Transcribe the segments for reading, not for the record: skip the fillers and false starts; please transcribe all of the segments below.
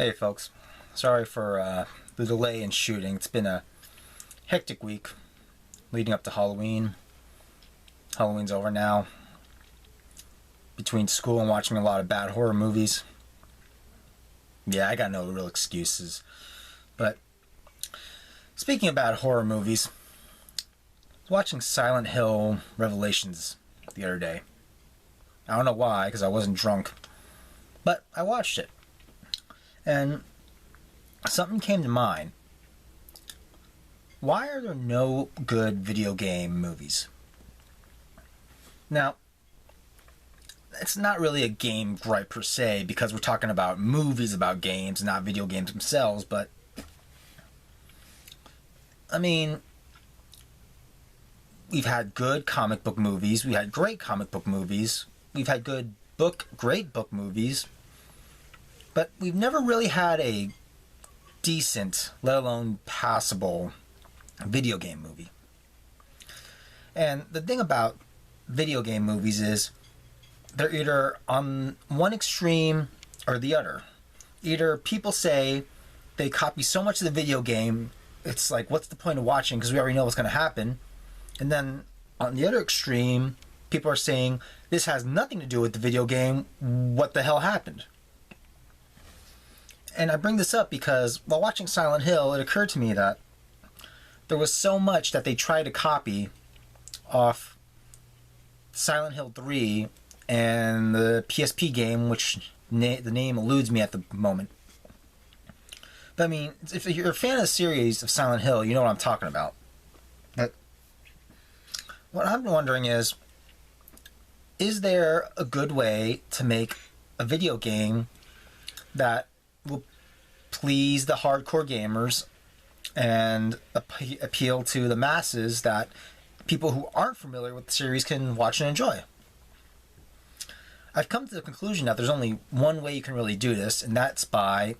Hey folks, sorry for the delay in shooting. It's been a hectic week leading up to Halloween. Halloween's over now. Between school and watching a lot of bad horror movies. Yeah, I got no real excuses. But speaking of bad horror movies, I was watching Silent Hill Revelations the other day. I don't know why, because I wasn't drunk. But I watched it. And something came to mind. Why are there no good video game movies? Now, it's not really a game gripe per se, because we're talking about movies about games, not video games themselves, but I mean, we've had good comic book movies, we had great comic book movies, we've had great book movies, but we've never really had a decent, let alone passable, video game movie. And the thing about video game movies is they're either on one extreme or the other. Either people say they copy so much of the video game, it's like, what's the point of watching because we already know what's going to happen? And then on the other extreme, people are saying this has nothing to do with the video game, what the hell happened? And I bring this up because while watching Silent Hill, it occurred to me that there was so much that they tried to copy off Silent Hill 3 and the PSP game, which the name eludes me at the moment. But I mean, if you're a fan of the series of Silent Hill, you know what I'm talking about. But what I'm wondering is there a good way to make a video game that will please the hardcore gamers and appeal to the masses that people who aren't familiar with the series can watch and enjoy? I've come to the conclusion that there's only one way you can really do this, and that's by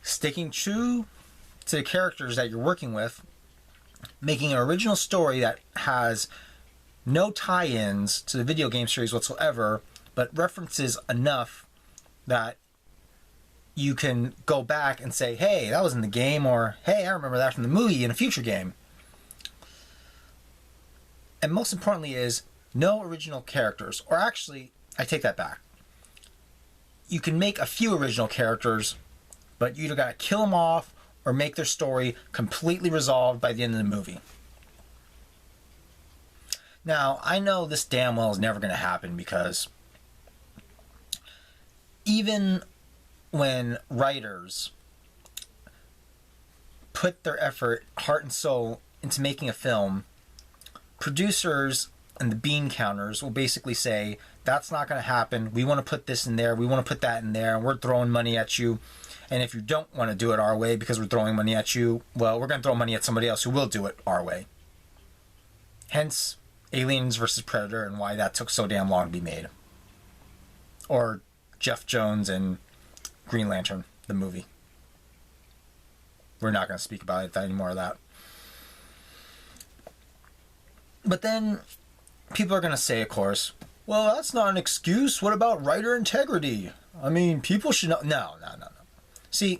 sticking true to the characters that you're working with, making an original story that has no tie-ins to the video game series whatsoever, but references enough that you can go back and say, hey, that was in the game, or hey, I remember that from the movie in a future game. And most importantly is no original characters. Or actually, I take that back. You can make a few original characters, but you either gotta kill them off or make their story completely resolved by the end of the movie. Now, I know this damn well is never gonna happen, because even when writers put their effort, heart and soul into making a film, producers and the bean counters will basically say, that's not going to happen, we want to put this in there, we want to put that in there, and we're throwing money at you, and if you don't want to do it our way because we're throwing money at you, well, we're going to throw money at somebody else who will do it our way. Hence, Aliens vs. Predator and why that took so damn long to be made. Or Jeff Jones and Green Lantern, the movie. We're not going to speak about it anymore of that. But then people are going to say, of course, well, that's not an excuse. What about writer integrity? I mean, people should know. No. See,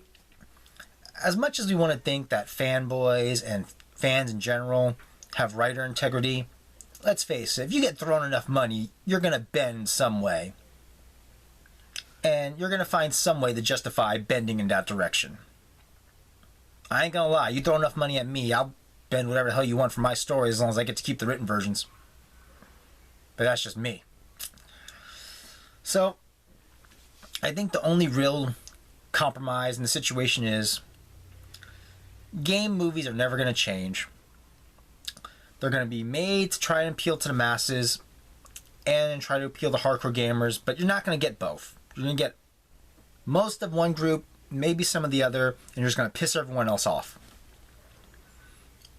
as much as we want to think that fanboys and fans in general have writer integrity, let's face it, if you get thrown enough money, you're going to bend some way. And you're going to find some way to justify bending in that direction. I ain't going to lie, you throw enough money at me, I'll bend whatever the hell you want for my story as long as I get to keep the written versions. But that's just me. So, I think the only real compromise in the situation is game movies are never going to change. They're going to be made to try and appeal to the masses and try to appeal to hardcore gamers, but you're not going to get both. You're going to get most of one group, maybe some of the other, and you're just going to piss everyone else off.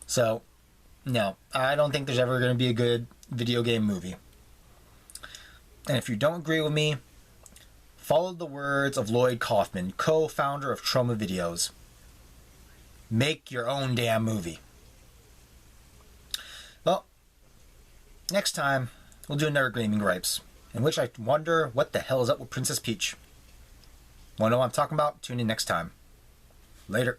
So, no, I don't think there's ever going to be a good video game movie. And if you don't agree with me, follow the words of Lloyd Kaufman, co-founder of Troma Videos. Make your own damn movie. Well, next time, we'll do another Gaming Gripes, in which I wonder what the hell is up with Princess Peach. Want to know what I'm talking about? Tune in next time. Later.